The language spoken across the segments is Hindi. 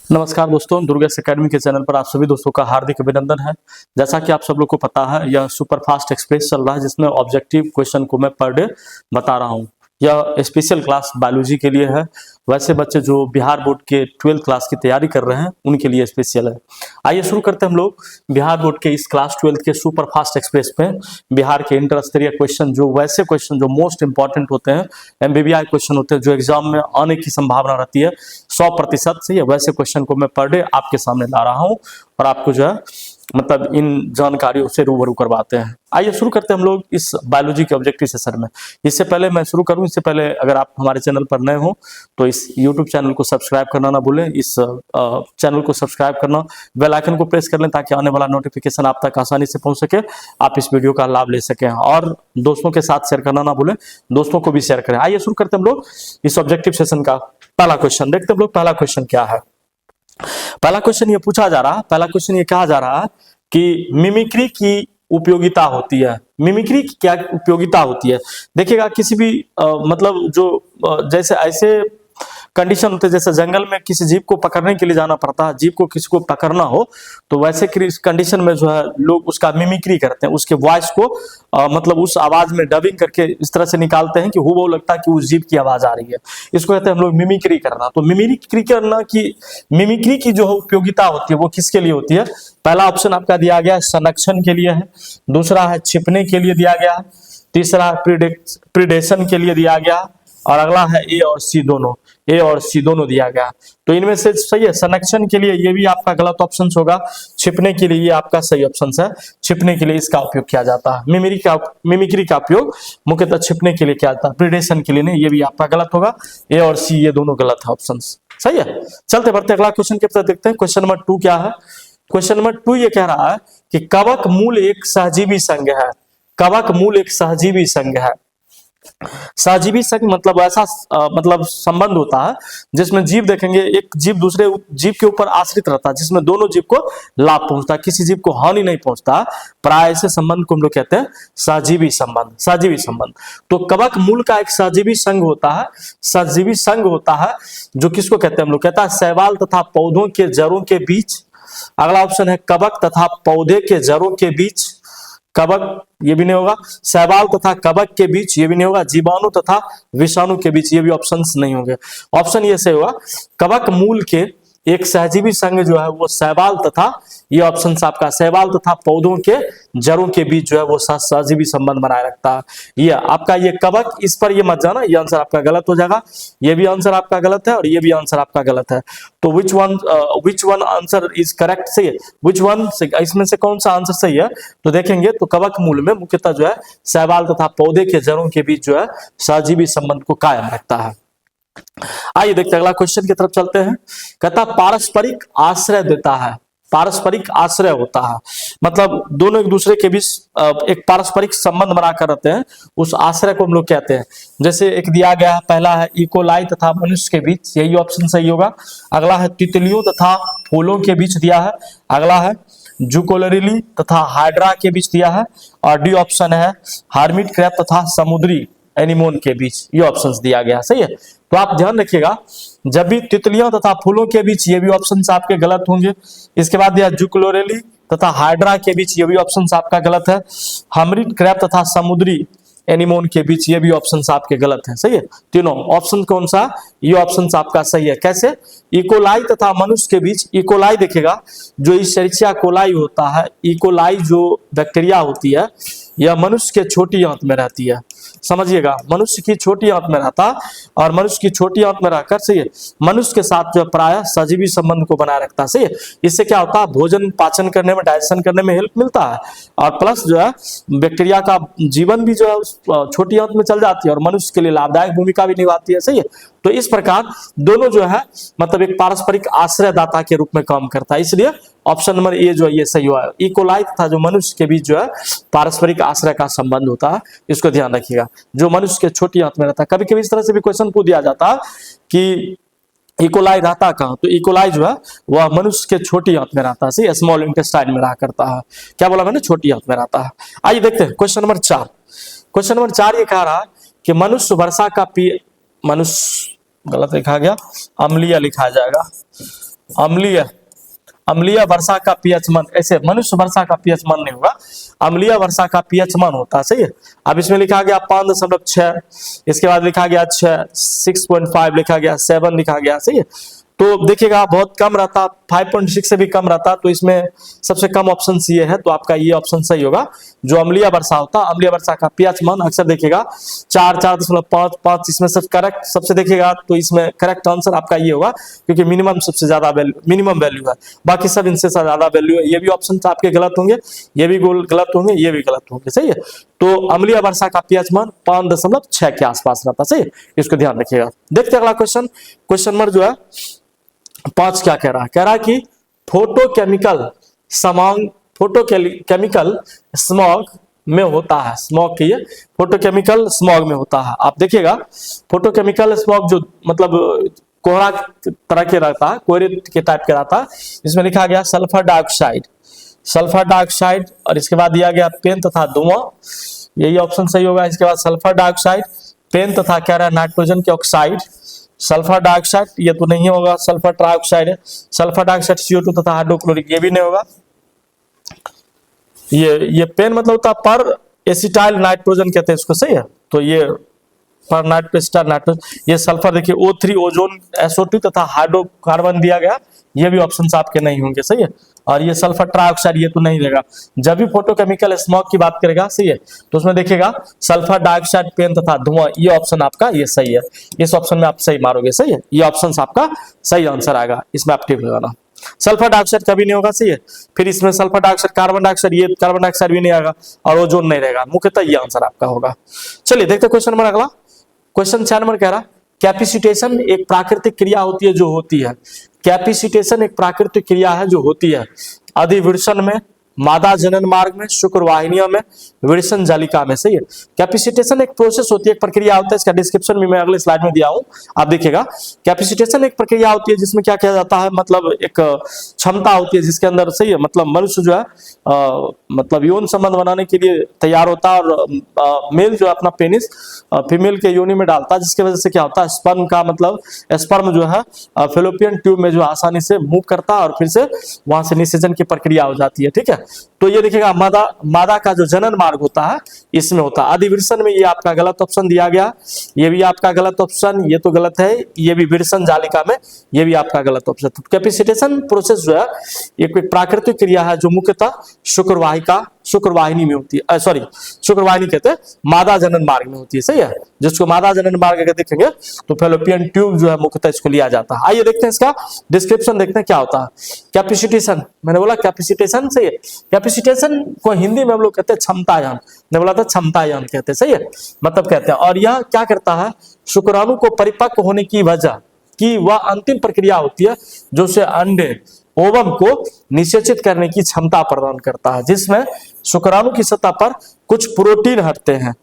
नमस्कार दोस्तों, दुर्गेश एकेडमी के चैनल पर आप सभी दोस्तों का हार्दिक अभिनंदन है। जैसा कि आप सब लोग को पता है, यह सुपर फास्ट एक्सप्रेस चल रहा है जिसमें ऑब्जेक्टिव क्वेश्चन को मैं पर डे बता रहा हूँ। यह स्पेशल क्लास बायोलॉजी के लिए है। वैसे बच्चे जो बिहार बोर्ड के 12th क्लास की तैयारी कर रहे हैं उनके लिए स्पेशल है। आइए शुरू करते हैं हम लोग बिहार बोर्ड के इस क्लास 12th के सुपर फास्ट एक्सप्रेस पे बिहार के इंटर स्तरीय क्वेश्चन, जो वैसे क्वेश्चन जो मोस्ट इंपॉर्टेंट होते हैं, एमबीबीआई क्वेश्चन होते हैं, जो एग्जाम में आने की संभावना रहती है 100% से, वैसे क्वेश्चन को मैं पर डे आपके सामने ला रहा हूँ और आपको जो है मतलब इन जानकारियों से रूबरू करवाते हैं। आइए शुरू करते हैं हम लोग इस बायोलॉजी के ऑब्जेक्टिव सेशन में। इससे पहले मैं शुरू करूं, इससे पहले अगर आप हमारे चैनल पर नए हो तो इस YouTube चैनल को सब्सक्राइब करना ना भूलें। इस चैनल को सब्सक्राइब करना, बेल आइकन को प्रेस कर लें ताकि आने वाला नोटिफिकेशन आप तक आसानी से पहुंच सके, आप इस वीडियो का लाभ ले सकें। और दोस्तों के साथ शेयर करना ना भूलें, दोस्तों को भी शेयर करें। आइए शुरू करते हैं हम लोग इस ऑब्जेक्टिव सेशन का पहला क्वेश्चन। देखते हैं हम लोग पहला क्वेश्चन क्या है। पहला क्वेश्चन ये पूछा जा रहा है, पहला क्वेश्चन ये कहा जा रहा है कि मिमिक्री की उपयोगिता होती है। मिमिक्री की क्या उपयोगिता होती है? देखिएगा, किसी भी मतलब जो जैसे ऐसे कंडीशन होते हैं, जैसे जंगल में किसी जीव को पकड़ने के लिए जाना पड़ता है, जीव को किसी को पकड़ना हो तो वैसे कंडीशन में जो है लोग उसका मिमिक्री करते हैं, उसके वॉइस को मतलब उस आवाज में डबिंग करके इस तरह से निकालते हैं कि हूबहू लगता है कि उस जीव की आवाज आ रही है। इसको कहते हैं हम लोग मिमिक्री करना। तो मिमिक्री की जो उपयोगिता होती है वो किसके लिए होती है? पहला ऑप्शन आपका दिया गया है संरक्षण के लिए है, दूसरा है छिपने के लिए दिया गया है, तीसरा प्रिडेशन के लिए दिया गया, और अगला है ए और सी दोनों दिया गया। तो इनमें से सही है संरक्षण के लिए, ये भी आपका गलत ऑप्शन होगा। छिपने के लिए ये आपका सही ऑप्शन है, छिपने के लिए इसका उपयोग किया जाता है। मिमिक्री का उपयोग मुख्यतः छिपने के लिए किया जाता है, प्रिडेशन के लिए नहीं। ये भी आपका गलत होगा, ए और सी ये दोनों गलत है ऑप्शन। सही है, चलते बढ़ते अगला क्वेश्चन के तरफ देखते हैं। क्वेश्चन नंबर 2 क्या है? क्वेश्चन नंबर 2 ये कह रहा है कि कवक मूल एक सहजीवी संघ है। कवक मूल एक सहजीवी संघ है। सहजीवी संघ मतलब ऐसा मतलब संबंध होता है जिसमें जीव देखेंगे, एक जीव दूसरे जीव के ऊपर आश्रित रहता है, जिसमें दोनों जीव को लाभ पहुंचता है, किसी जीव को हानि नहीं पहुंचता। प्राय ऐसे संबंध को हम लोग कहते हैं सहजीवी संबंध। सहजीवी संबंध तो कवक मूल का एक सहजीवी संघ होता है। सहजीवी संघ होता है जो किसको कहते हैं हम लोग? कहता है शैवाल तथा पौधों के जड़ों के बीच। अगला ऑप्शन है कवक तथा पौधे के जड़ों के बीच। कवक ये भी नहीं होगा, शैवाल तथा कवक के बीच ये भी नहीं होगा, जीवाणु तथा विषाणु के बीच ये भी ऑप्शंस नहीं होंगे। ऑप्शन ये से होगा कवक मूल के एक सहजीवी संघ जो है वो शैवाल तथा, ये ऑप्शन आपका शैवाल तथा पौधों के जड़ों के बीच जो है वो सहजीवी संबंध बनाए रखता है। ये आपका ये कवक, इस पर ये मत जाना, ये आंसर आपका गलत हो जाएगा। ये भी आंसर आपका गलत है और ये भी आंसर आपका गलत है। तो which one answer is correct? सही है, विच वन, इसमें से कौन सा आंसर सही है? तो देखेंगे तो कवक मूल में मुख्यतः जो है शैवाल तथा पौधे के जड़ों के बीच जो है सहजीवी संबंध को कायम रखता है। आइए देखते हैं अगला क्वेश्चन की तरफ चलते हैं। कहता पारस्परिक आश्रय देता है। पारस्परिक आश्रय होता है मतलब दोनों एक दूसरे के बीच एक पारस्परिक संबंध बनाकर रहते हैं, उस आश्रय को हम लोग कहते हैं। जैसे एक दिया गया है, पहला है इकोलाई तथा मनुष्य के बीच, यही ऑप्शन सही होगा। अगला है तितलियों तथा फूलों के बीच दिया है। अगला है जुकोलरिली तथा हाइड्रा के बीच दिया है। और डी ऑप्शन है हार्मिट क्रैब तथा समुद्री एनिमोन के बीच, ये ऑप्शंस दिया गया। सही है, तो आप ध्यान रखिएगा जब भी तितलियों तथा फूलों के बीच, ये भी ऑप्शंस आपके गलत होंगे। इसके बाद दिया जुकोलरिली तथा हाइड्रा के बीच, ये भी ऑप्शंस आपका गलत है। हार्मिट क्रैब तथा समुद्री एनिमोन के बीच, ये भी ऑप्शंस आपके गलत हैं। सही है, तीनों ऑप्शन कौन सा? ये ऑप्शंस आपका सही है। कैसे? इकोलाई तथा मनुष्य के बीच, इकोलाई देखिएगा जो इशेरिचिया कोलाई होता है, इकोलाई जो बैक्टीरिया होती है यह मनुष्य के छोटी आंत में रहती है। समझिएगा, मनुष्य की छोटी आंत में रहता और मनुष्य की छोटी आंत में रहकर सही है मनुष्य के साथ जो प्राय सजीवी संबंध को बनाए रखता है। सही है, इससे क्या होता है भोजन पाचन करने में, डाइजेशन करने में हेल्प मिलता है और प्लस जो है बैक्टीरिया का जीवन भी जो है छोटी आंत में चल जाती है और मनुष्य के लिए लाभदायक भूमिका भी निभाती है। सही है, तो इस प्रकार दोनों जो है मतलब एक पारस्परिक आश्रयदाता के रूप में काम करता है, इसलिए ऑप्शन नंबर ए जो है ये सही हुआ है। इकोलाई तथा जो मनुष्य के बीच जो है पारस्परिक आश्रय का संबंध होता है, इसको ध्यान रखिएगा, जो मनुष्य के छोटी आंत में रहता है। कभी कभी इस तरह से भी क्वेश्चन पूछ दिया जाता है कि इकोलाई रहता कहाँ, तो इकोलाई जो है वह मनुष्य के छोटी आंत में रहता है। सही, स्मॉल इंटेस्टाइन में रहा करता है। क्या बोला मैंने? छोटी आंत में रहता है। आइए देखते हैं क्वेश्चन नंबर 4। क्वेश्चन नंबर 4 ये कह रहा है कि मनुष्य वर्षा का मनुष्य गलत लिखा गया, अम्लीय लिखा जाएगा। अम्लीय अम्लीय वर्षा का पीएच मान, ऐसे मनुष्य वर्षा का पीएच मान नहीं होगा, अम्लीय वर्षा का पीएच मान होता है, सही है। अब इसमें लिखा गया 5.6, इसके बाद लिखा गया 6, 6.5 लिखा गया, 7 लिखा गया, सही है। तो देखिएगा बहुत कम रहता, 5.6 से भी कम रहता, तो इसमें सबसे कम ऑप्शन ये है, तो आपका ये ऑप्शन सही होगा। जो अम्लीय वर्षा होता, अम्लीय वर्षा का पीएच मान अक्सर देखिएगा 4, 4.5, 5, इसमें से करेक्ट सबसे देखिएगा तो इसमें करेक्ट आंसर आपका ये होगा, क्योंकि मिनिमम सबसे ज्यादा वैल्यू, मिनिमम वैल्यू है, बाकी सब इनसे ज्यादा वैल्यू है। ये भी ऑप्शन आपके गलत होंगे, ये भी गलत होंगे, ये भी गलत होंगे, सही है। तो अम्लीय वर्षा का पीएच मान 5.6 के आसपास रहता, सही है, इसको ध्यान रखिएगा। देखते हैं अगला क्वेश्चन, क्वेश्चन नंबर जो है 5 क्या कह रहा है, कह रहा है कि फोटोकेमिकल स्मॉग में होता है, स्मॉग की फोटोकेमिकल स्मॉग में होता है। आप देखिएगा फोटोकेमिकल स्मॉग जो मतलब कोहरा तरह के रहता है, कोहरे के टाइप के रहता है, इसमें लिखा गया सल्फर डाइऑक्साइड, और इसके बाद दिया गया पेन तथा धुआं, यही ऑप्शन सही होगा। इसके बाद सल्फर डाइऑक्साइड, पेन तथा कह रहा है नाइट्रोजन के ऑक्साइड, सल्फर डाइऑक्साइड ये तो नहीं होगा, सल्फर ट्राइऑक्साइड है, सल्फर डाइऑक्साइड CO2 तथा हाइड्रोक्लोरिक ये भी नहीं होगा। ये पेन मतलब होता है पर एसिटाइल नाइट्रोजन कहते हैं इसको, सही है। तो ये पर नाइट्रोजन, ये सल्फर देखिए O3 ओजोन SO2 तथा हाइड्रोकार्बन दिया गया, ये भी ऑप्शंस आपके नहीं होंगे, सही है। और ये सल्फर ट्राइऑक्साइड ये तो नहीं रहेगा। जब भी फोटोकेमिकल स्मॉग की बात करेगा, सही है, तो उसमें देखिएगा सल्फर डाइऑक्साइड, पेन तथा धुआं, ये ऑप्शन आपका ये सही है, इस ऑप्शन में आप सही मारोगे, सही है, ये ऑप्शन आपका सही आंसर आएगा, इसमें आप टिक लगाना। सल्फर डाइऑक्साइड कभी नहीं होगा, सही है। फिर इसमें सल्फर डाइऑक्साइड, कार्बन डाइऑक्साइड, ये कार्बन डाइऑक्साइड भी नहीं आएगा, और ओजोन नहीं रहेगा, मुख्यतः ये आंसर आपका होगा। चलिए देखते क्वेश्चन नंबर अगला, क्वेश्चन 6 नंबर कह रहा कैपेसिटेशन एक प्राकृतिक क्रिया होती है जो होती है, कैपेसिटेशन एक प्राकृतिक क्रिया है जो होती है अधिवृषण में, मादा जनन मार्ग में, शुक्रवाहिनियों में, विरसन जालिका में, सही है। कैपेसिटेशन एक प्रोसेस होती है, एक प्रक्रिया होता है, इसका डिस्क्रिप्शन भी मैं अगले स्लाइड में दिया हूं, आप देखिएगा। कैपेसिटेशन एक प्रक्रिया होती है जिसमें क्या किया जाता है, मतलब एक क्षमता होती है जिसके अंदर, सही है, मतलब मनुष्य जो है मतलब यौन संबंध बनाने के लिए तैयार होता है, और मेल जो है अपना पेनिस फीमेल के योनि में डालता है, जिसकी वजह से क्या होता है, स्पर्म का मतलब स्पर्म जो है फेलोपियन ट्यूब में जो आसानी से मूव करता है, और फिर से वहां से निषेचन की प्रक्रिया हो जाती है, ठीक है। तो ये देखिएगा मादा का जो जनन मार्ग होता है इसमें होता है अधिवृषण में, ये आपका गलत ऑप्शन दिया गया, ये भी आपका गलत ऑप्शन, ये तो गलत है, ये भी विरसन जालिका में, ये भी आपका गलत ऑप्शन। तो कैपेसिटेशन प्रोसेस जो है एक प्राकृतिक क्रिया है जो मुख्यतः शुक्रवाहिनी में होती है, सॉरी शुक्रवाहिनी कहते हैं, मादा जनन मार्ग में होती है, सही है। जिसको मादा जनन मार्ग अगर देखेंगे तो फेलोपियन ट्यूब जो है मुख्यतः इसको लिया जाता है। आइए देखते हैं इसका डिस्क्रिप्शन, देखते हैं क्या होता है कैपेसिटेशन। मैंने बोला कैपेसिटेशन, सही है। कैपेसिटेशन को हिंदी में हम लोग कहते हैं क्षमतायान, मैंने बोला था क्षमतायान कहते हैं, सही है, मतलब कहते हैं। और यह क्या करता है, शुक्राणु को परिपक्व होने की वजह की वह अंतिम प्रक्रिया होती है जो उसे अंडे ओवम को निषेचित करने की क्षमता प्रदान करता है, जिसमें शुक्राणु की सतह पर कुछ प्रोटीन हटते हैं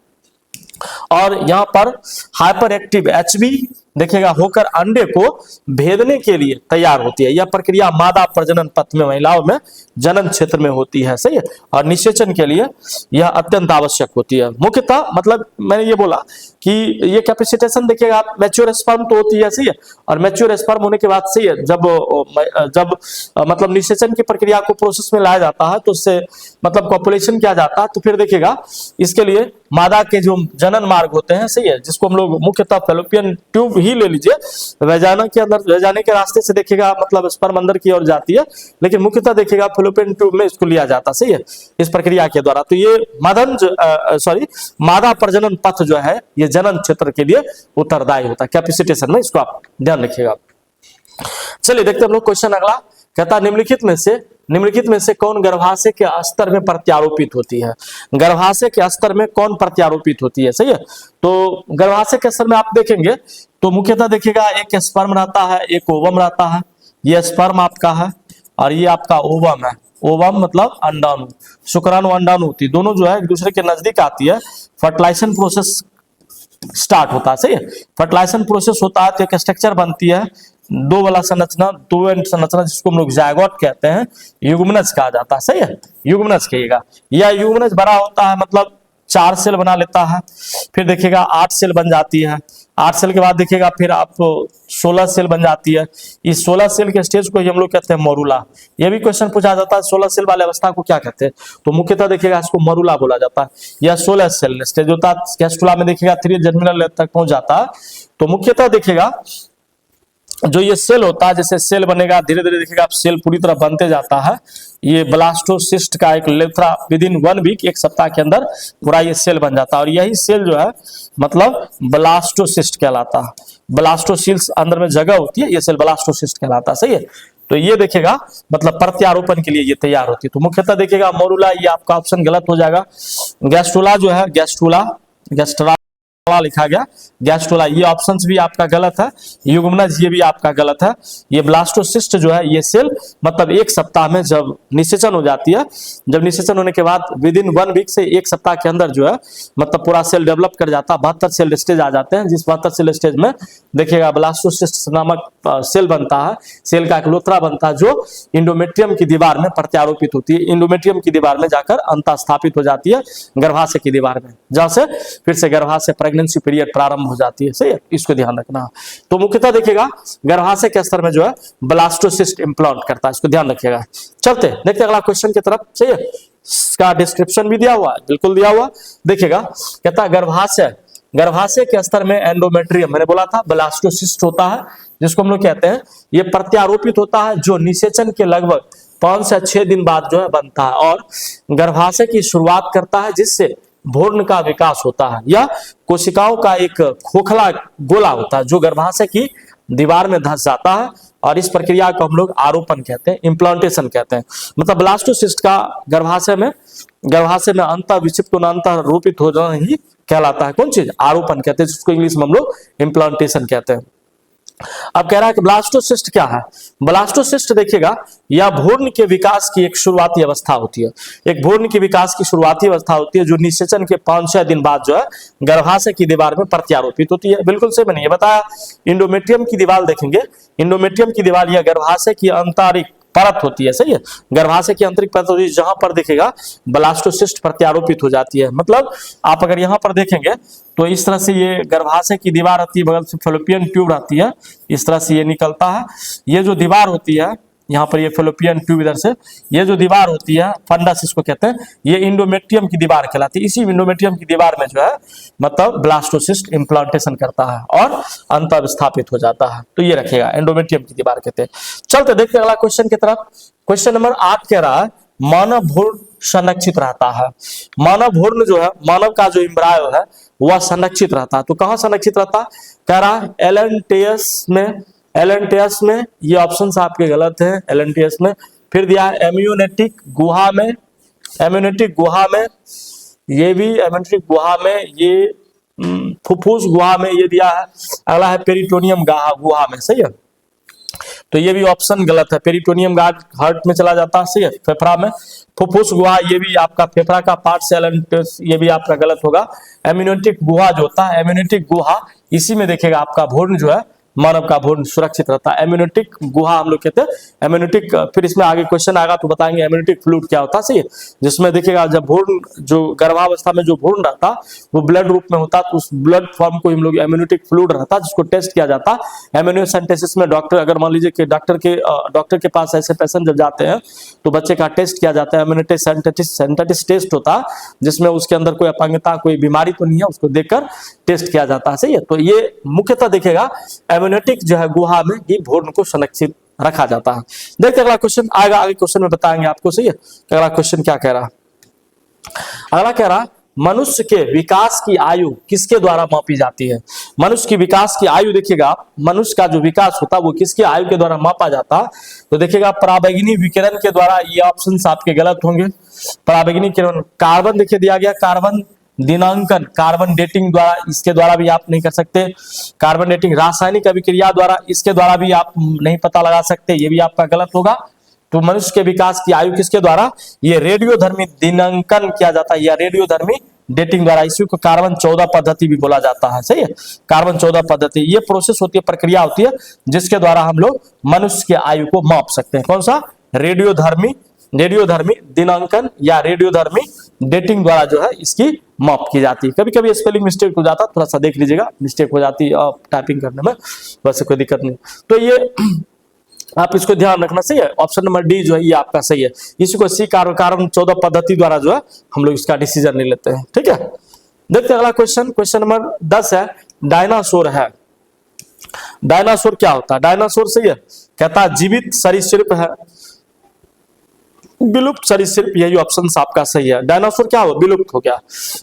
और यहाँ पर हाइपर एक्टिव HB देखिएगा होकर अंडे को भेदने के लिए तैयार होती है। यह प्रक्रिया मादा प्रजनन पथ में मैलाओं में जनन क्षेत्र में होती है, सही है, और निषेचन के लिए यह अत्यंत आवश्यक होती है। मुख्यतः मतलब मैंने ये बोला कि ये कैपेसिटेशन देखिएगा आप मैच्योर स्पर्म तो होती है, सही है, और मैच्योर स्पर्म होने के बाद, सही है, जब मतलब निषेचन की प्रक्रिया को प्रोसेस में लाया जाता है तो उससे मतलब कॉपुलेशन किया जाता है, तो फिर देखिएगा इसके लिए मादा के जो जनन मार्ग होते हैं, सही है, जिसको हम लोग मुख्यतः फेलोपियन ट्यूब ही ले लीजिए, वैजाना के अंदर, वैजाने के रास्ते से देखिएगा मतलब स्पर्म अंदर की ओर जाती है, लेकिन मुख्यतः देखिएगा फेलोपियन ट्यूब में इसको लिया जाता, सही है, इस प्रक्रिया के द्वारा। तो ये मादा प्रजनन पथ जो है ये जनन क्षेत्र के लिए उत्तरदायी होता है कैपेसिटेशन में, इसको आप ध्यान रखिएगा। चलिए देखते हैं हम लोग क्वेश्चन अगला, कहता निम्नलिखित में से कौन गर्भाशय के स्तर में प्रत्यारोपित होती है, गर्भाशय के स्तर में कौन प्रत्यारोपित होती है, सही है। तो गर्भाशय के स्तर में आप देखेंगे तो मुख्यतः देखिएगा एक स्पर्म रहता है, एक ओवम रहता है, ये स्पर्म आपका है और ये आपका ओवम है, ओवम मतलब अंडाणु, शुक्राणु अंडाणु होती है, दोनों जो है एक दूसरे के नजदीक आती है, फर्टिलाइजेशन प्रोसेस स्टार्ट होता है, सही है। फर्टिलाइजेशन प्रोसेस होता है तो एक स्ट्रक्चर बनती है, दो वाला संरचना, दो एंड संरचना, जिसको हम लोग जायगोट कहते हैं, युग्मनज कहा जाता है, सही है, युग्मनज कहिएगा। यह युग्मनज बड़ा होता है मतलब 4 सेल बना लेता है, फिर देखिएगा 8 सेल बन जाती है, 8 सेल के बाद देखिएगा फिर आप 16 सेल बन जाती है। इस 16 सेल के स्टेज को ही हम लोग कहते हैं मॉरूला। ये भी क्वेश्चन पूछा जाता है 16 सेल वाले अवस्था को क्या कहते हैं, तो मुख्यतः देखिएगा इसको मॉरूला बोला जाता है। यह 16 सेल स्टेज होता है। गैस्ट्रुला में देखिएगा 3 जर्मिनल लेयर तक पहुंच जाता है। तो मुख्यतः देखिएगा जो ये सेल होता है, जैसे सेल बनेगा धीरे धीरे देखिएगा आप सेल पूरी तरह बनते जाता है। ये ब्लास्टोसिस्ट का एक लेथरा विदिन 1 वीक, 1 सप्ताह के अंदर पूरा ये सेल बन जाता है। और यही सेल जो है मतलब ब्लास्टोसिस्ट कहलाता है। ब्लास्टोसिल्स अंदर में जगह होती है, ये सेल ब्लास्टोसिस्ट कहलाता है। सही है, तो ये देखिएगा मतलब प्रत्यारोपण के लिए ये तैयार होती है। तो मुख्यतः देखिएगा मॉरूला, ये आपका ऑप्शन गलत हो जाएगा। गैस्ट्रुला जो है गैस्ट्रा लिखा गया, गैस्ट्रुला ये ऑप्शंस भी आपका गलत है। युग्मनज ये भी आपका गलत है। ये ब्लास्टोसिस्ट जो है ये सेल मतलब 1 सप्ताह में जब निषेचन हो जाती है, जब निषेचन होने के बाद विदिन 1 वीक से 1 सप्ताह के अंदर जो है मतलब पूरा सेल डेवलप कर जाता है। 72 सेल स्टेज आ जाते हैं, जिस 72 सेल स्टेज में देखिएगा ब्लास्टोसिस्ट नामक सेल बनता है। सेल का एक लोथरा बनता है जो इंडोमेट्रियम की दीवार में प्रत्यारोपित होती है। इंडोमेट्रियम की दीवार में जाकर अंतःस्थापित हो जाती है गर्भाशय की दीवार में, जहां से फिर से गर्भाशय प्रेगनेंसी पीरियड प्रारंभ हो जाती है। सही है, इसको ध्यान रखना। तो मुख्यतः देखिएगा गर्भाशय के स्तर में जो है ब्लास्टोसिस्ट इम्प्लांट करता है, इसको ध्यान रखिएगा। चलते देखते अगला क्वेश्चन की तरफ। सही है, इसका डिस्क्रिप्शन भी दिया हुआ है, बिल्कुल दिया हुआ। देखिएगा कहता है गर्भाशय के स्तर में एंडोमेट्रियम, मैंने बोला था ब्लास्टोसिस्ट होता है, जिसको हम लोग कहते हैं ये प्रत्यारोपित होता है, जो निषेचन के लगभग 5 से 6 दिन बाद जो है बनता है और गर्भाशय की शुरुआत करता है, जिससे भ्रूण का विकास होता है। यह कोशिकाओं का एक खोखला गोला होता है जो गर्भाशय की दीवार में धंस जाता है, और इस प्रक्रिया को हम लोग आरोपण कहते हैं, इम्प्लांटेशन कहते हैं। मतलब ब्लास्टोसिस्ट का गर्भाशय में अंतः विक्षिप्त अंतः रोपित हो जाना ही कहलाता है। कौन चीज? आरोपण कहते हैं, जिसको इंग्लिश में हम लोग इम्प्लांटेशन कहते हैं। अब कह रहा है कि ब्लास्टोसिस्ट क्या है। ब्लास्टोसिस्ट देखिएगा यह भ्रूण के विकास की एक शुरुआती अवस्था होती है। एक भ्रूण की विकास की शुरुआती अवस्था होती है जो निषेचन के 5-6 दिन बाद जो है गर्भाशय की दीवार में प्रत्यारोपित होती है। बिल्कुल सही मैंने ये बताया। इंडोमेट्रियम की दीवार देखेंगे, इंडोमेट्रियम की दीवार यह गर्भाशय की आंतरिक परत होती है। सही है, गर्भाशय की आंतरिक परत होती है, जहां पर देखिएगा ब्लास्टोसिस्ट प्रत्यारोपित हो जाती है। मतलब आप अगर यहां पर देखेंगे तो इस तरह से ये गर्भाशय की दीवार रहती है, बगल से फैलोपियन ट्यूब रहती है, इस तरह से ये निकलता है। ये जो दीवार होती है यहाँ पर, ये फैलोपियन ट्यूब इधर से, ये जो दीवार होती है फंडस इसको कहते हैं, ये इंडोमेट्रियम की दीवार कहलाती है। इसी इंडोमेट्रियम की दीवार में जो है मतलब ब्लास्टोसिस्ट इम्प्लांटेशन करता है और अंत स्थापित हो जाता है। तो ये रखेगा एंडोमेट्रियम की दीवार कहते हैं। चलते देखते अगला क्वेश्चन की तरफ। क्वेश्चन नंबर 8 कह रहा है मानव भ्रूण संरक्षित रहता है। मानव भ्रूण जो है, मानव का जो एम्ब्रायो है वह संरक्षित रहता है। तो कहां संरक्षित रहता है? कह रहा है एलेंटियस में। ये ऑप्शंस आपके गलत हैं। एलेंटियस में फिर दिया है एम्यूनेटिक गुहा में, एम्यूनेटिक गुहा में, ये भी एम्यूनेटिक गुहा में, ये फुफ्फुस गुहा में ये दिया है। अगला है पेरिटोनियम गुहा में। सही है, तो ये भी ऑप्शन गलत है। पेरिटोनियम हार्ट में चला जाता है। सही है, फेफड़ा में। फुफ्फुस गुहा ये भी आपका फेफड़ा का पार्ट से, एलेंटियस ये भी आपका गलत होगा। एम्यूनेटिक गुहा जो होता है, एम्यूनेटिक गुहा, इसी में देखिएगा आपका भ्रूण जो है, मानव का भ्रूण सुरक्षित रहता है। एम्यूनेटिक गुहा हम लोग कहते हैं। एम्यूनेटिक, फिर इसमें आगे क्वेश्चन आएगा तो बताएंगे एम्यूनेटिक फ्लूइड क्या होता है। सही है, जिसमें देखिएगा जब भ्रूण जो गर्भावस्था में जो भ्रूण रहता वो ब्लड रूप में होता, तो उस ब्लड फॉर्म को हम लोग एम्यूनेटिक फ्लूइड रहता, जिसको टेस्ट किया जाता। एम्यूनोसेंटेसिस में डॉक्टर, अगर मान लीजिए कि डॉक्टर के पास ऐसे पेशेंट जब जाते हैं तो बच्चे का टेस्ट किया जाता है। एम्यूनोसेंटेसिस टेस्ट होता, जिसमें उसके अंदर कोई अपंगता, कोई बीमारी तो नहीं है, उसको देखकर टेस्ट किया जाता है। सही है, तो ये मुख्यतः देखिएगा एम्यूनेटिक जो है गुहा में ही भ्रूण को संरक्षित रखा जाता है। देखते अगला क्वेश्चन आएगा, आगे क्वेश्चन में बताएंगे आपको। सही है, अगला क्वेश्चन क्या कह रहा? अगला कह रहा मनुष्य के विकास की आयु किसके द्वारा मापी जाती है। मनुष्य की विकास की आयु देखिएगा, मनुष्य का जो विकास होता है वो किसकी आयु के द्वारा मापा जाता है? तो देखिएगा पराबैंगनी विकिरण के द्वारा। ये ऑप्शंस आपके गलत होंगे। पराबैंगनी किरण, कार्बन देखिए दिया गया, कार्बन दिनांकन, कार्बन डेटिंग द्वारा, इसके द्वारा भी आप नहीं कर सकते। कार्बन डेटिंग, रासायनिक अभिक्रिया द्वारा, इसके द्वारा भी आप नहीं पता लगा सकते, ये भी आपका गलत होगा। तो मनुष्य के विकास की आयु किसके द्वारा? ये रेडियोधर्मी दिनांकन किया जाता है, या रेडियोधर्मी डेटिंग द्वारा। इसी को कार्बन 14 पद्धति भी बोला जाता है। सही है, कार्बन 14 पद्धति, ये प्रोसेस होती है, प्रक्रिया होती है, जिसके द्वारा हम लोग मनुष्य की आयु को माप सकते हैं। कौन सा? रेडियोधर्मी दिनांकन या रेडियोधर्मी डेटिंग द्वारा जो है इसकी माप की जाती है। कभी कभी स्पेलिंग मिस्टेक हो जाता है, थोड़ा सा देख लीजिएगा, मिस्टेक हो जाती है टाइपिंग करने में, वैसे कोई दिक्कत नहीं। तो ये आप इसको ध्यान रखना, सही है। ऑप्शन नंबर डी जो है ये आपका सही है। इसी को सी कारण 14 पद्धति द्वारा जो है हम लोग इसका डिसीजन ले लेते हैं, ठीक है। देखते हैं अगला क्वेश्चन, क्वेश्चन नंबर 10 है, डायनासोर है। डायनासोर क्या होता है? डायनासोर सही है, कहता है जीवित सरीसृप है, विलुप्त सरीसृप, यही ऑप्शन आपका सही है। डायनासोर क्या हुआ? विलुप्त हो गया।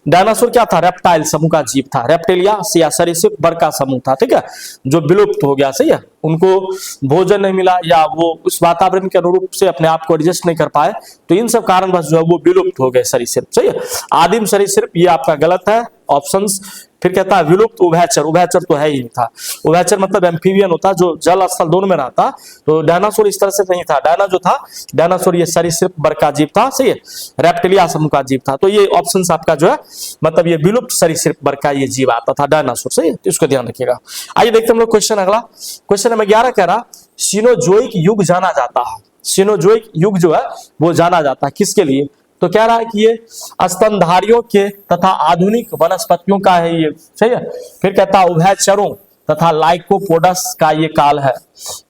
डायनासोर क्या था? रेप्टाइल समूह का जीव था, रेप्टिलिया या सरीसृप वर्ग का समूह था, ठीक है, जो विलुप्त हो गया, सही है। उनको भोजन नहीं मिला या वो उस वातावरण के अनुरूप से अपने आप को एडजस्ट नहीं कर पाए, तो इन सब कारणवश जो है वो विलुप्त हो गए सरीसृप, सही है। आदिम सरीसृप ये आपका गलत है ऑप्शंस। फिर कहता है विलुप्त उभयचर, उभयचर तो है ही नहीं था। उभयचर मतलब एम्फीबियन होता, जो जल स्थल दोनों में रहता। तो डायनासोर इस तरह से नहीं था। डायना जो था, डायनासोर ये सरीसृप वर्ग का जीव था, सही है, रेप्टिलिया समूह का जीव था। तो ये ऑप्शन आपका जो है मतलब ये विलुप्त सरीसृप वर्ग का ये जीव आता था, डायनासोर, सही है। तो इसको ध्यान रखिएगा। आइए देखते हैं हम लोग क्वेश्चन अगला। क्वेश्चन नंबर 11 कह रहा सिनोजोइक युग जाना जाता है। सिनोजोइक युग जो है वो जाना जाता है किसके लिए? तो कह रहा है कि ये स्तनधारियों के तथा आधुनिक वनस्पतियों का है ये, सही है। फिर कहता है उभयचरों तथा लाइकोपोडस का ये काल है।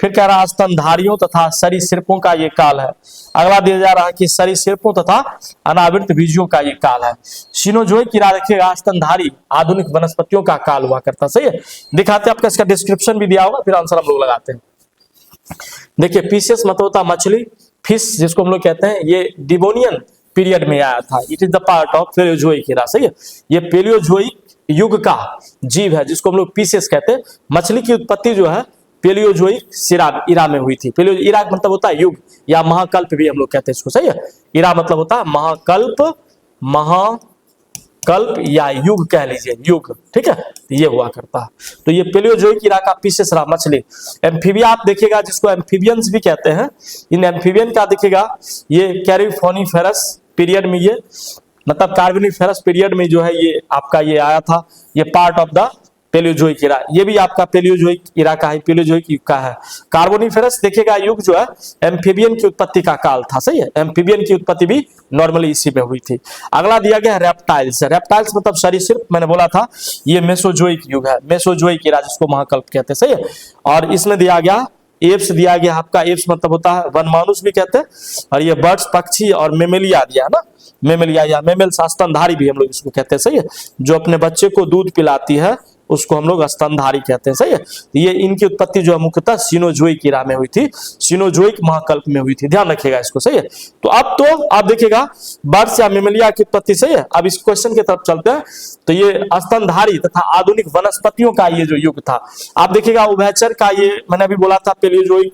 फिर कह रहा है स्तनधारियों तथा सरीसृपों का ये काल है। अगला दिया जा रहा है कि सरीसृपों तथा अनावृत बीजों का ये काल है। सिनोजोइक की राह रखिएगा, स्तनधारी आधुनिक वनस्पतियों का काल हुआ करता, सही है। दिखाते हैं आपका, इसका डिस्क्रिप्शन भी दिया होगा, फिर आंसर हम लोग लगाते हैं। देखिए पीसेस मतलब होता मछली, फिश जिसको हम लोग कहते हैं, ये डिवोनियन पीरियड में आया था। It is the part of Paleozoic era, सही है। ये पेलियोजोइक युग का जीव है जिसको हम लोग पीसेस कहते हैं। मछली की उत्पत्ति जो है पेलियोजोइक इरा में हुई थी। पेलियो इरा मतलब होता है युग या महाकल्प भी हम लोग कहते हैं इसको, सही है। इरा मतलब होता है महाकल्प, महाकल्प या युग कह लीजिए, युग, ठीक है। ये हुआ करता है। तो ये पेलियोजोइक इरा का पीसेस रहा मछली। एम्फीबिया आप देखिएगा जिसको एम्फीबियंस भी कहते हैं, इन एम्फीबियन का देखिएगा ये कैरिफोनिफेरस पीरियड में, ये मतलब कार्बोनिफेरस पीरियड में जो है ये आपका ये आया था। ये पार्ट ऑफ द पेलियोजोइक इरा, ये भी आपका पेलियोजोइक इरा का है, पेलियोजोइक युग का है। कार्बोनिफेरस देखिएगा युग जो है एम्फीबियन की उत्पत्ति का काल था, सही है। एम्फीबियन की उत्पत्ति भी नॉर्मली इसी में हुई थी। अगला दिया गया रेप्टाइल्स। रेप्टाइल्स मतलब सरीसृप, मैंने बोला था ये मेसोजोइक युग है, मेसोजोइक इरा जिसको महाकल्प कहते हैं, सही है। और इसमें दिया गया एप्स दिया गया आपका, एप्स मतलब होता है वनमानुष भी कहते हैं। और ये बर्ड्स पक्षी और मेमेलिया दिया है ना, मेमेलिया या मेमेल्स स्तनधारी भी हम लोग इसको कहते हैं, सही है। जो अपने बच्चे को दूध पिलाती है उसको हम लोग स्तनधारी कहते हैं, सही है। ये इनकी उत्पत्ति जो है मुख्यतः सिनोजोइक इरा में हुई थी, सिनोजोइक महाकल्प में हुई थी, ध्यान रखिएगा इसको, सही है। तो अब तो आप देखिएगा बर्ड्स या मेमेलिया की उत्पत्ति, सही है। अब इस क्वेश्चन की तरफ चलते हैं। तो ये स्तनधारी तथा आधुनिक वनस्पतियों का ये जो युग था, आप देखिएगा उभयचर का ये मैंने अभी बोला था पेलियोजोइक।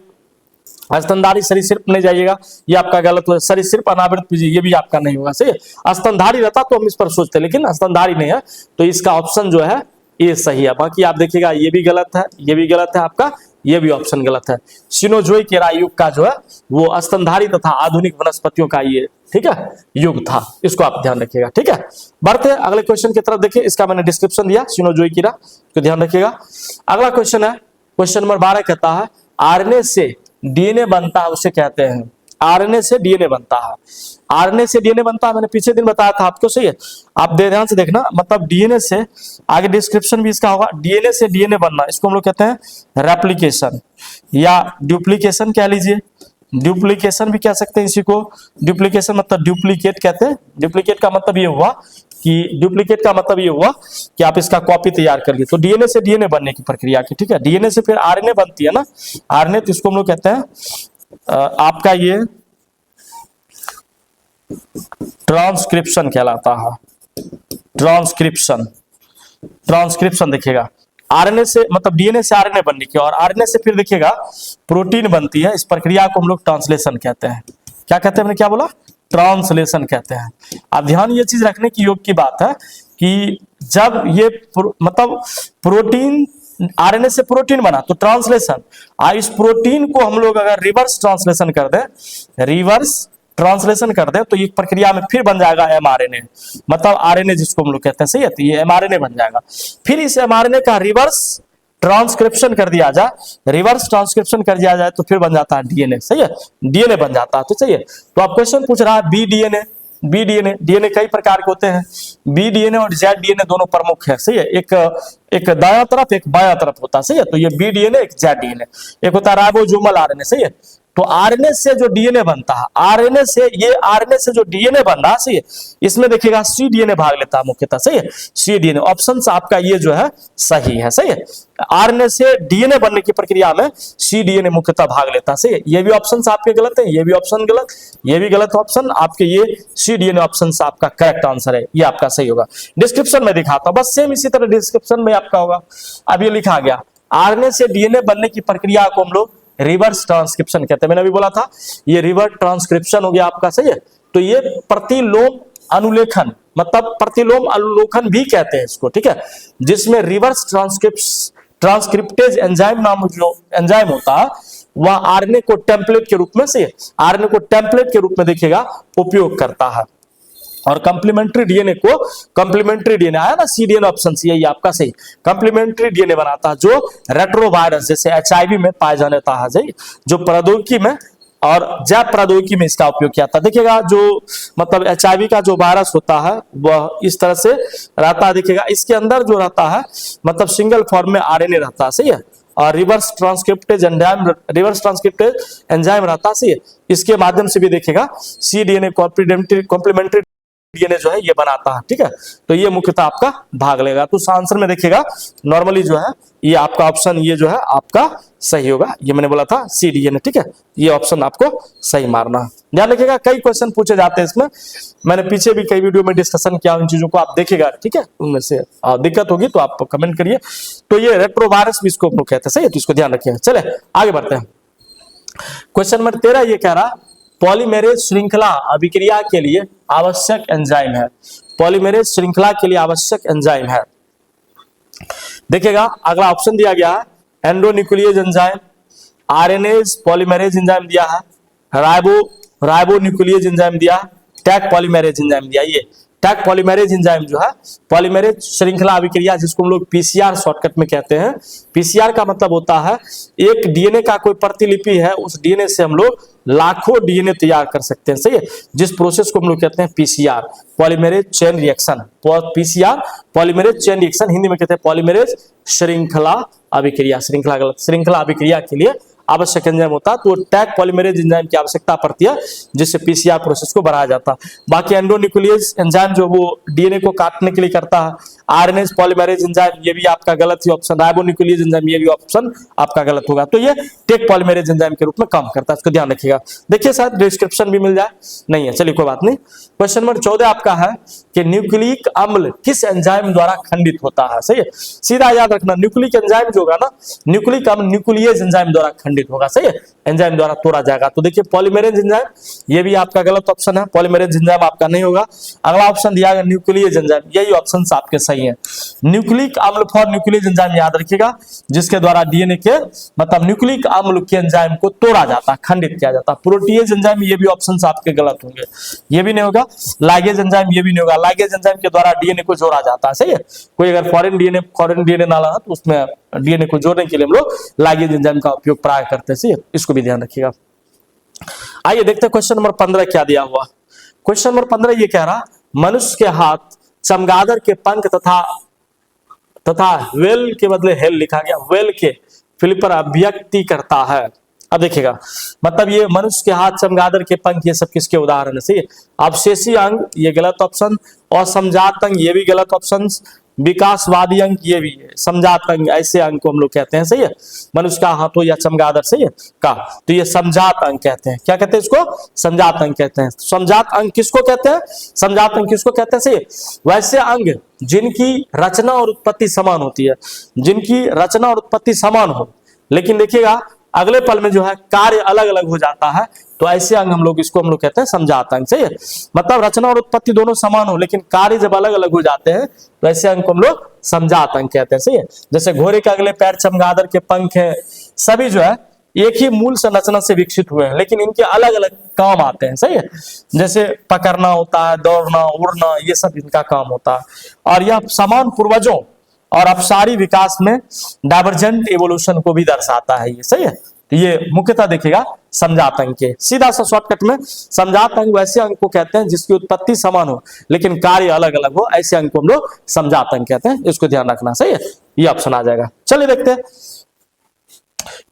स्तनधारी सरीसृप नहीं जाइएगा, ये आपका गलत हो। सरीसृप अनावृत ये भी आपका नहीं होगा, सही है। स्तनधारी रहता तो हम इस पर सोचते, लेकिन स्तनधारी नहीं है, तो इसका ऑप्शन जो है ये सही है। बाकी आप देखिएगा ये भी गलत है, ये भी गलत है आपका, ये भी ऑप्शन गलत है। सिनोजोइक इरा युग का जो है वो स्तनधारी तथा आधुनिक वनस्पतियों का ये, ठीक है, युग था। इसको आप ध्यान रखिएगा, ठीक है। बढ़ते अगले क्वेश्चन की तरफ। देखिए इसका मैंने डिस्क्रिप्शन दिया, सिनोजोइक इरा, तो ध्यान रखिएगा। अगला क्वेश्चन है, क्वेश्चन नंबर 12 कहता है आरएनए से डीएनए बनता है, उसे कहते हैं। आरएनए से डीएनए बनता है, आरएनए से डीएनए बनता है, मैंने पीछे दिन बताया था आपको, सही है। आप ध्यान से देखना, मतलब डीएनए से, आगे डिस्क्रिप्शन भी इसका होगा। डीएनए से डीएनए बनना, इसको हम लोग कहते हैं रेप्लिकेशन या डुप्लीकेशन कह लीजिए, डुप्लीकेशन भी कह सकते हैं इसी को। डुप्लीकेशन मतलब डुप्लीकेट कहते हैं। डुप्लीकेट का मतलब ये हुआ कि डुप्लीकेट का मतलब ये हुआ कि आप इसका कॉपी तैयार कर लिए। तो डीएनए से डीएनए बनने की प्रक्रिया की, ठीक है। डीएनए से फिर आरएनए बनती है ना, आरएनए, तो इसको हम लोग कहते हैं आपका ये ट्रांसक्रिप्शन कहलाता है। ट्रांसक्रिप्शन, ट्रांसक्रिप्शन देखिएगा, आरएनए से मतलब डीएनए से आरएनए बनने की, और आरएनए से फिर देखिएगा प्रोटीन बनती है। इस प्रक्रिया को हम लोग ट्रांसलेशन कहते हैं। क्या कहते हैं, मैंने क्या बोला? ट्रांसलेशन कहते हैं। अब ध्यान ये चीज रखने की योग की बात है कि जब ये मतलब प्रोटीन, आरएनए से प्रोटीन बना तो ट्रांसलेशन, इस प्रोटीन को हम लोग अगर रिवर्स ट्रांसलेशन कर दें, रिवर्स ट्रांसलेशन कर दें, तो एक प्रक्रिया में फिर बन जाएगा एमआरएनए, मतलब आरएनए जिसको हम लोग कहते हैं, सही है। तो ये एमआरएनए बन जाएगा। फिर इस एमआरएनए का रिवर्स ट्रांसक्रिप्शन कर दिया जाए, रिवर्स ट्रांसक्रिप्शन कर दिया जाए, तो फिर बन जाता है डीएनए, सही है। डीएनए बन जाता है, तो सही है। तो आप क्वेश्चन पूछ रहा है B DNA, B DNA, DNA कई प्रकार के होते हैं, बी डीएनए और जेड डीएनए दोनों प्रमुख है, सही है। एक दायां तरफ एक बायां तरफ होता है, सही है। तो ये बी डीएनए एक जेड डीएनए, एक होता है राइबोसोमल आरएनए, सही है। तो आरएनए से जो डीएनए बनता है, आरएनए से जो डीएनए बन रहा है, सही है, इसमें देखिएगा सी डीएनए भाग लेता है मुख्यतः, सही है। सी डीएनए ऑप्शन आपका ये जो है सही है, सही है। आरएनए से डीएनए बनने की प्रक्रिया में सी डीएनए मुख्यतः भाग लेता है, सही है। ये भी ऑप्शन आपके गलत है, ये भी ऑप्शन गलत, ये भी गलत ऑप्शन आपके, ये सी डीएनए ऑप्शन आपका करेक्ट आंसर है, ये आपका सही होगा। डिस्क्रिप्शन में दिखाता हूं, बस सेम इसी तरह डिस्क्रिप्शन में आपका होगा। अब ये लिखा गया आरएनए से डीएनए बनने की प्रक्रिया को हम लोग रिवर्स ट्रांसक्रिप्शन कहते हैं। मैंने अभी बोला था ये रिवर्स ट्रांसक्रिप्शन हो गया आपका, सही है। तो ये प्रतिलोम अनुलेखन, मतलब प्रतिलोम अनुलेखन भी कहते हैं इसको, ठीक है, जिसमें रिवर्स ट्रांसक्रिप्टेज एंजाइम नाम जो एंजाइम होता है वह आरएनए को टेम्पलेट के रूप में, से आरएनए को टेम्पलेट के रूप में देखिएगा उपयोग करता है। और कंप्लीमेंट्री डीएनए को, कंप्लीमेंट्री डीएनए आया ना, सी डीएनए ऑप्शन सी, यही आपका सही, कंप्लीमेंट्री डीएनए बनाता है जो रेट्रोवायरस जैसे एचआईवी में पाया जाता है, जो प्रौद्योगिकी में और जैव प्रौद्योगिकी में इसका उपयोग किया था। देखिएगा जो मतलब एचआईवी का जो वायरस होता है वह इस तरह से रहता है, देखिएगा इसके अंदर जो रहता है मतलब सिंगल फॉर्म में आरएनए रहता है, सही है। और रिवर्स ट्रांसक्रिप्टेज एंजाइम रहता है, सही है। इसके माध्यम से भी देखिएगा सी डीएनए कॉम्प्लीमेंट्री डीएनए जो है ये बनाता है, ठीक है। तो ये मुख्यतः आपका भाग लेगा। तो आंसर में देखिएगा नॉर्मली जो है ये आपका ऑप्शन ये जो है आपका सही होगा, ये मैंने बोला था सी डीएनए, ठीक है। ये ऑप्शन आपको सही मारना है। ध्यान रखिएगा कई क्वेश्चन पूछे जाते हैं इसमें, मैंने पीछे भी कई वीडियो में डिस्कशन किया उन चीजों को, आप देखिएगा, ठीक है। उनमें से दिक्कत होगी तो आप कमेंट करिए। तो ये रेट्रोवायरस भी इसको कहते हैं, सही है, तो इसको ध्यान रखिएगा। चले आगे बढ़ते हैं। क्वेश्चन नंबर 13 ये कह रहा पॉलीमेरेज श्रृंखला अभिक्रिया के लिए आवश्यक एंजाइम है। पॉलीमेरेज श्रृंखला के लिए आवश्यक एंजाइम है, देखिएगा अगला ऑप्शन दिया गया है एंडोन्यूक्लियेज एंजाइम, आरएनएज पॉलीमेरेज एंजाइम दिया है, राइबोन्यूक्लियेज एंजाइम दिया, टैग पॉलीमेरेज एंजाइम दिया। ये टैग पॉलीमेरेज एंजाइम जो है पॉलीमेरेज श्रृंखला अभिक्रिया जिसको हम लोग पीसीआर शॉर्टकट में कहते हैं। पीसीआर का मतलब होता है एक डीएनए का कोई प्रतिलिपि है, उस डीएनए से हम लोग लाखों डीएनए तैयार कर सकते हैं, सही है। जिस प्रोसेस को हम लोग कहते हैं PCR, polymerase chain reaction. PCR polymerase chain reaction, Hindi में कहते हैं पॉलीमेरेज श्रृंखला अभिक्रिया। श्रृंखला गलत, श्रृंखला अभिक्रिया के लिए आवश्यक एंजाइम होता है, तो टैग पॉलीमेरेज एंजाइम की आवश्यकता पड़ती है जिससे पीसीआर प्रोसेस को बढ़ाया जाता है। बाकी एंडोन्यूक्लियेज एंजाइम जो वो डीएनए को काटने के लिए करता है। आरएनएज पॉलीमेरेज एंजाइम ये भी आपका गलत ही ऑप्शन। राइबोन्यूक्लियेज एंजाइम ये भी ऑप्शन आपका गलत होगा। तो ये टैग पॉलीमेरेज एंजाइम के रूप में काम करता है, इसको ध्यान रखिएगा। देखिए शायद डिस्क्रिप्शन भी मिल जाए, नहीं है, चलिए कोई बात नहीं। क्वेश्चन नंबर 14 आपका है कि न्यूक्लिक अम्ल किस एंजाइम द्वारा खंडित होता है, सही है। सीधा याद रखना न्यूक्लिक एंजाइम जो होगा ना, न्यूक्लिक अम्ल न्यूक्लियेज एंजाइम द्वारा खंडित होगा, सही है, एंजाइम द्वारा तोड़ा जाएगा। तो देखिए पॉलीमेरेज एंजाइम ये भी आपका गलत ऑप्शन है, पॉलीमेरेज एंजाइम आपका नहीं होगा। अगला ऑप्शन दिया गया न्यूक्लियेज एंजाइम, यही ऑप्शन आपके सही है। न्यूक्लिक अम्ल फॉर न्यूक्लियेज एंजाइम याद रखिएगा, जिसके द्वारा डीएनए के मतलब न्यूक्लिक अम्ल के एंजाइम को तोड़ा जाता, खंडित किया जाता। प्रोटीएज एंजाइम ये भी ऑप्शन आपके गलत होंगे, ये भी नहीं होगा। लाइगेज एंजाइम ये भी नहीं होगा, लाइगेज एंजाइम के द्वारा डीएनए को जोड़ा जाता है, सही है। कोई अगर फॉरेन डीएनए डाला है तो उसमें डीएनए को जोड़ने के लिए हम लोग लाइगेज एंजाइम का उपयोग प्राय करते हैं, सही है, इसको भी ध्यान रखिएगा। आइए देखते हैं क्वेश्चन नंबर 15 क्या दिया हुआ। क्वेश्चन नंबर 15 ये कह रहा मनुष्य के हाथ चमगादड़ के पंख तथा वेल के बदले हेल लिखा गया, वेल के फिलिपर अभिव्यक्ति करता है। अब देखिएगा मतलब ये मनुष्य के हाथ चमगादड़ के पंख ये सब किसके उदाहरण है, सही है। अवशेषी अंग ये गलत ऑप्शन, और समझात अंग ये भी गलत ऑप्शन, विकासवादी अंग ये भी है, समझात अंग ऐसे अंग को हम लोग कहते हैं, सही है। मनुष्य का हाथों या चमगादड़, सही है का, तो ये समझात अंग कहते हैं। क्या कहते हैं इसको? समझात अंग कहते हैं। समझात अंग किसको कहते हैं? समझात अंग किसको कहते हैं, सही है। वैसे अंग जिनकी रचना और उत्पत्ति समान होती है, जिनकी रचना और उत्पत्ति समान हो, लेकिन देखिएगा अगले पल में जो है कार्य अलग अलग हो जाता है, तो ऐसे अंग हम लोग कहते हैं समझात अंग, सही है। मतलब रचना और उत्पत्ति दोनों समान हो लेकिन कार्य जब अलग अलग हो जाते हैं तो ऐसे अंग को हम लोग समझात अंग कहते हैं, सही है। जैसे घोड़े के अगले पैर, चमगादड़ के पंख है, सभी जो है एक ही मूल संरचना से विकसित हुए हैं लेकिन इनके अलग अलग काम आते हैं, सही है। जैसे पकड़ना होता है, दौड़ना, उड़ना, ये सब इनका काम होता है। और यह समान पूर्वजों और अपसारी विकास में डाइवर्जेंट एवोल्यूशन को भी दर्शाता है, ये सही है। तो ये मुख्यतः देखिएगा समजात अंक के। सीधा सा शॉर्टकट में समजात अंक वैसे अंक को कहते हैं जिसकी उत्पत्ति समान हो लेकिन कार्य अलग अलग हो, ऐसे अंक को हम लोग समजात अंक कहते हैं। इसको ध्यान रखना, सही है, ये ऑप्शन आ जाएगा। चलिए देखते हैं,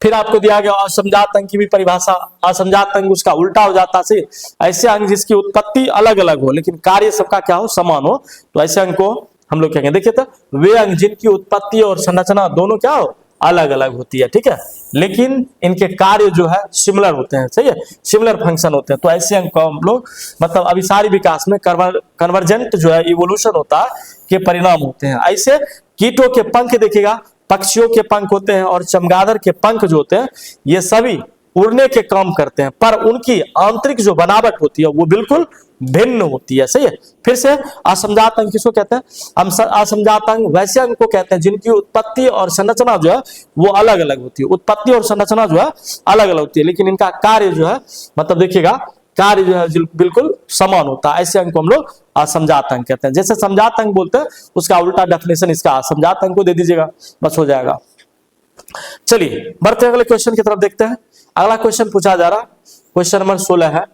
फिर आपको दिया गया असमजात अंक की भी परिभाषा। असमजात अंक उसका उल्टा हो जाता है, ऐसे अंक जिसकी उत्पत्ति अलग अलग हो लेकिन कार्य सबका क्या हो, समान हो, तो ऐसे अंक को हम लोग कहेंगे। देखिए तो वे अंक जिनकी उत्पत्ति और संरचना दोनों क्या हो, अलग अलग होती है, ठीक है, लेकिन इनके कार्य जो है सिमिलर होते हैं, सही है, सिमिलर फंक्शन होते हैं, तो ऐसे अंक को हम लोग मतलब अभिसारी विकास में कन्वर्जेंट जो है इवोल्यूशन होता है के परिणाम होते हैं। ऐसे कीटों के पंख देखिएगा, पक्षियों के पंख होते हैं और चमगादड़ के पंख जो होते हैं ये सभी उड़ने के काम करते हैं, पर उनकी आंतरिक जो बनावट होती है वो बिल्कुल भिन्न होती है, सही है। फिर से असमजात अंक किसको कहते हैं, असमजात अंक वैसे अंक को कहते हैं जिनकी उत्पत्ति और संरचना जो है वो अलग अलग होती है। उत्पत्ति और संरचना जो है अलग अलग होती है लेकिन इनका कार्य जो है मतलब देखिएगा कार्य जो है बिल्कुल समान होता है, ऐसे अंक को हम लोग असमजात अंक कहते हैं। जैसे समजात अंक बोलते हैं उसका उल्टा डेफिनेशन इसका असमजात अंक को दे दीजिएगा, बस हो जाएगा। चलिए बढ़ते हैं अगले क्वेश्चन की तरफ, देखते हैं। अगला क्वेश्चन पूछा जा रहा, क्वेश्चन नंबर 16 है,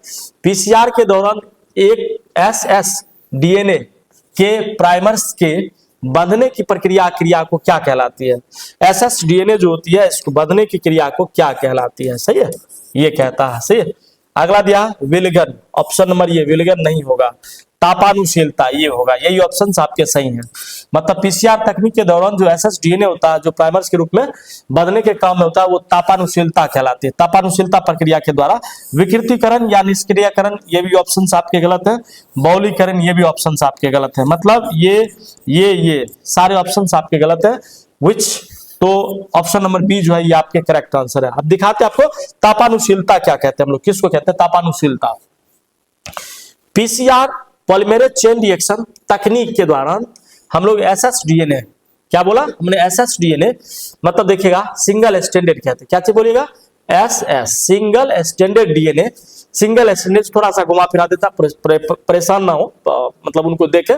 पीसीआर के दौरान एक एसएस डीएनए के प्राइमर्स के बंधने की क्रिया को क्या कहलाती है। एसएस डीएनए जो होती है इसको बंधने की क्रिया को क्या कहलाती है, सही है, ये कहता है, सही है। अगला दिया विलगन, ऑप्शन नंबर ये विलगन नहीं होगा, तापानुशीलता ये होगा, यही ऑप्शंस आपके सही हैं। मतलब पीसीआर तकनीक के दौरान जो एसएस डीएनए होता है जो प्राइमर्स के रूप में बंधने के काम में होता है वो तापानुशीलता कहलाती है। तापानुशीलता प्रक्रिया के द्वारा विकृतीकरण या निष्क्रियकरण ये भी ऑप्शंस आपके गलत है, बहुलीकरण ये भी ऑप्शंस आपके गलत है, मतलब ये सारे ऑप्शंस आपके गलत है। विच, तो ऑप्शन नंबर बी जो है ये आपके करेक्ट आंसर है। अब दिखाते हैं आपको तापानुशीलता क्या कहते हैं, हम लोग किसको कहते हैं तापानुशीलता। पीसीआर पॉलीमेरेज चेन रिएक्शन तकनीक के दौरान हम लोग एसएस डीएनए, क्या बोला हमने, एसएस डीएनए मतलब देखिएगा सिंगल स्टैंडर्ड कहते हैं, क्या चीज बोलिएगा, SS single standard DNA. Single standard थोड़ा सा घुमा फिरा देता, परेशान ना हो, मतलब उनको देखें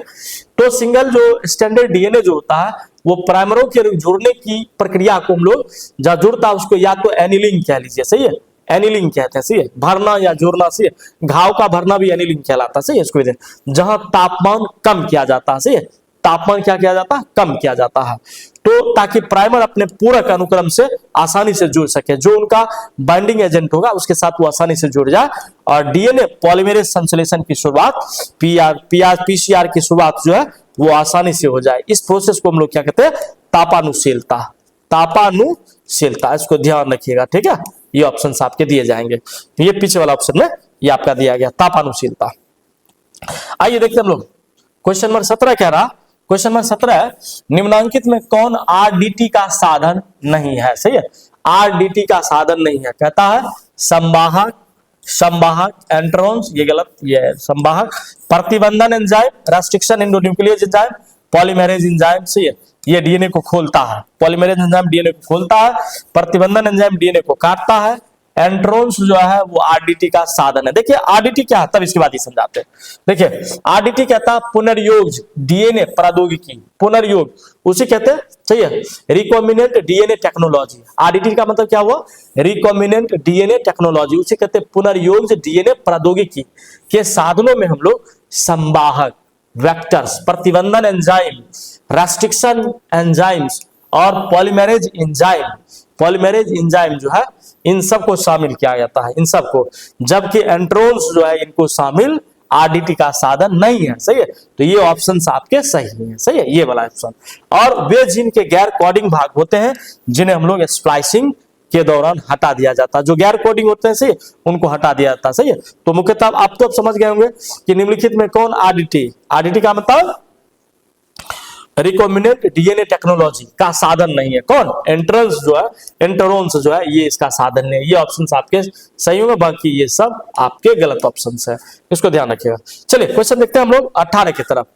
तो सिंगल जो स्टैंडर्ड डीएनए जो होता है वो प्राइमरों के जुड़ने की प्रक्रिया को हम लोग जहां जुड़ता है उसको या तो एनिलिंग कह लीजिए, सही है, एनिलिंग कहते हैं, सही है, भरना या जोड़ना, सही है, घाव का भरना भी एनिलिंग कहलाता है, सही है, इसको भी जहां तापमान कम किया जाता है, सही है, तापमान क्या किया जाता है, कम किया जाता है, तो ताकि प्राइमर अपने पूरक अनुक्रम से आसानी से जुड़ सके, जो उनका बाइंडिंग एजेंट होगा उसके साथ वो आसानी से जुड़ जाए और डीएनए पॉलीमेरेज संश्लेषण की शुरुआत पीसीआर की शुरुआत जो है वो आसानी से हो जाए। इस प्रोसेस को हम लोग क्या कहते हैं, तापानुशीलता, तापानुशीलता, इसको ध्यान रखिएगा, ठीक है, ये ऑप्शंस आपके दिए जाएंगे। ये पीछे वाला ऑप्शन में ये आपका दिया गया तापानुशीलता। आइए देखते हैं हम लोग, क्वेश्चन नंबर 17 कह रहा, क्वेश्चन नंबर 17 निम्नांकित में कौन आरडीटी का साधन नहीं है, सही है, आरडीटी का साधन नहीं है, कहता है संवाहक, एंट्रॉन्स ये गलत, ये है संवाहक, प्रतिबंधन enzyme, restriction endonuclease enzyme, polymerase enzyme, सही है, ये डीएनए को खोलता है, पॉलीमेरेज एंजाइम डीएनए को खोलता है, प्रतिबंधन एंजाइम डीएनए को काटता है, एंट्रॉन्स जो है वो आरडीटी का साधन है। देखिए आरडीटी क्या है तब इसके बाद ही समझाते हैं। देखिए आरडीटी कहता है पुनर्योज डीएनए प्रौद्योगिकी, पुनर्योग उसे कहते हैं, सही है, रिकॉम्बिनेंट डीएनए टेक्नोलॉजी। आरडीटी का मतलब क्या हुआ, रिकॉम्बिनेंट डीएनए टेक्नोलॉजी, उसे कहते हैं पुनर्योग डीएनए प्रौद्योगिकी के साधनों में हम लोग संवाहक, वेक्टर्स, प्रतिबंधन एंजाइम, रेस्ट्रिक्शन एंजाइम्स और पॉलीमेरेज एंजाइम जो है इन सबको शामिल किया जाता है, इन सबको, जबकि एंट्रॉन्स जो है इनको शामिल आरडीटी का साधन नहीं है, सही है, तो ये ऑप्शन आपके सही है, सही है, ये वाला ऑप्शन। और वे जीन के गैर कोडिंग भाग होते हैं जिन्हें हम लोग स्प्लाइसिंग के दौरान हटा दिया जाता है, जो गैर कोडिंग होते हैं सही उनको हटा दिया जाता है, सही है। तो मुख्यतः आप तो अब समझ गए होंगे कि निम्नलिखित में कौन आरडीटी का मतलब रिकॉम्बिनेंट डीएनए टेक्नोलॉजी का साधन नहीं है, कौन, एंट्रॉन्स जो है ये इसका साधन नहीं है। ये ऑप्शंस आपके सही होंगे, बाकी ये सब आपके गलत ऑप्शंस है, इसको ध्यान रखिएगा। चलिए क्वेश्चन देखते हैं हम लोग 18 की तरफ।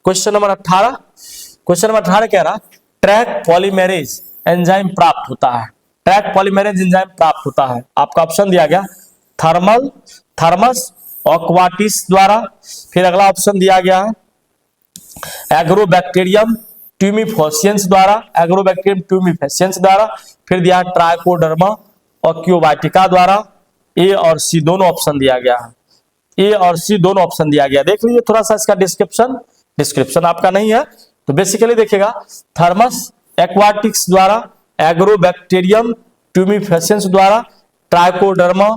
क्वेश्चन नंबर 18 कह रहा ट्रैक पॉलीमेरेज एंजाइम प्राप्त होता है, ट्रैक पॉलीमेरेज एंजाइम प्राप्त होता है, आपका ऑप्शन दिया गया थर्मस ऑक्वाटिस द्वारा, फिर अगला ऑप्शन दिया गया है एग्रोबैक्टीरियम ट्यूमिफेसियंस द्वारा, फिर दिया ट्राइकोडर्मा ऑक्यूबाइटिका द्वारा, ए और सी दोनों ऑप्शन दिया गया है, ए और सी दोनों ऑप्शन दिया गया। देख लीजिए थोड़ा सा इसका डिस्क्रिप्शन आपका नहीं है तो बेसिकली देखिएगा, थर्मस एक्वाटिक्स द्वारा, एग्रोबैक्टीरियम ट्यूमिफेसेंस द्वारा, ट्राइकोडर्मा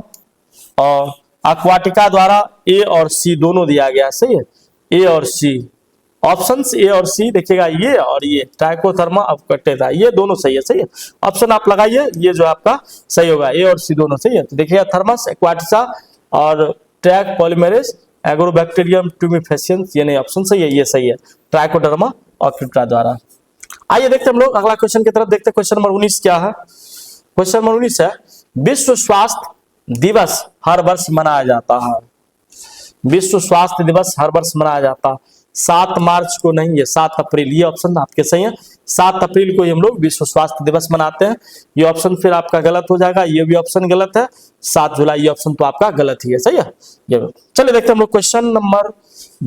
और एक्वाटिका द्वारा, ए और सी दोनों दिया गया। सही है, ए और सी ऑप्शंस ए और सी देखिएगा, ये और ये ट्राइकोथर्मा एक्वाटिका ये दोनों सही है। सही है, ऑप्शन आप लगाइए, ये जो आपका सही होगा, ए और सी दोनों सही है। तो देखिएगा थर्मस एक्वाटिका और ट्रैक पॉलीमरेज, एग्रोबैक्टीरियम ट्यूमिफेसियंस ये नहीं ऑप्शन सही है, ये सही है, ट्राइकोडर्मा एक्वाटिका द्वारा। आइए देखते हम लोग अगला क्वेश्चन की तरफ देखते हैं। क्वेश्चन नंबर 19 क्या है? क्वेश्चन नंबर 19 है, विश्व स्वास्थ्य दिवस हर वर्ष मनाया जाता है। विश्व स्वास्थ्य दिवस हर वर्ष मनाया जाता है 7 मार्च को नहीं, ये 7 अप्रैल, ये ऑप्शन आपके सही है। 7 अप्रैल को हम लोग विश्व स्वास्थ्य दिवस मनाते हैं। ये ऑप्शन फिर आपका गलत हो जाएगा, ये भी ऑप्शन गलत है। 7 जुलाई ये ऑप्शन तो आपका गलत ही है। सही है, ये चलिए देखते हैं हम लोग क्वेश्चन नंबर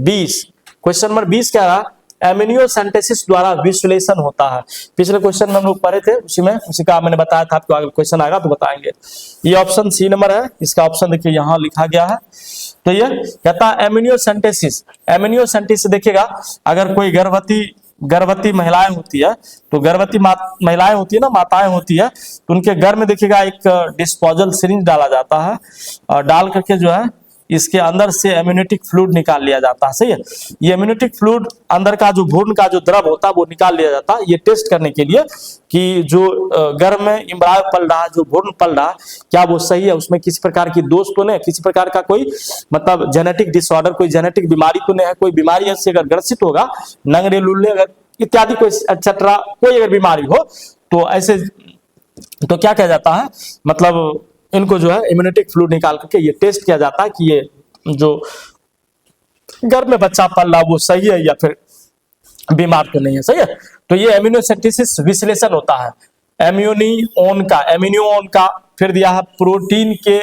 20। क्वेश्चन नंबर 20 क्या रहा? एमिनियोसेंटेसिस द्वारा विश्लेषण होता है। पिछले क्वेश्चन में हम लोग पढ़े थे, उसी का मैंने बताया था आपको, अगर क्वेश्चन आएगा तो बताएंगे। ये ऑप्शन सी नंबर है, इसका ऑप्शन देखिए यहाँ लिखा गया है। तो ये कहता है एमिनियोसेंटेसिस। एमिनियोसेंटेसिस देखिएगा, अगर कोई गर्भवती महिलाएं होती है, तो गर्भवती महिलाएं होती है ना, माताएं होती है, तो उनके घर में देखिएगा एक डिस्पोजल सिरिंज डाला जाता है और डाल करके जो है इसके अंदर से एम्यूनेटिक फ्लूइड निकाल लिया जाता है। सही है, ये एम्यूनेटिक फ्लूइड अंदर का जो भ्रूण का जो द्रव होता है वो निकाल लिया जाता है, ये टेस्ट करने के लिए कि जो गर्भ में इम्ब्रायो पल रहा है, जो भ्रूण पल रहा है, क्या वो सही है, उसमें किसी प्रकार की दोष तो नहीं, किसी प्रकार का कोई मतलब जेनेटिक डिसऑर्डर, कोई जेनेटिक बीमारी तो नहीं है, कोई बीमारी से अगर ग्रसित होगा, नंगरे लुल्ले अगर इत्यादि कोई एक्सेट्रा कोई अगर बीमारी हो, तो ऐसे तो क्या किया जाता है, मतलब इनको जो है इम्यूनेटिक फ्लूइड निकाल करके ये टेस्ट किया जाता है कि ये जो गर्भ में बच्चा पल रहा वो सही है या फिर बीमार तो नहीं है। सही है, तो ये एमिनियोसेंटेसिस विश्लेषण होता है। एम्यूनियोन का फिर दिया है प्रोटीन के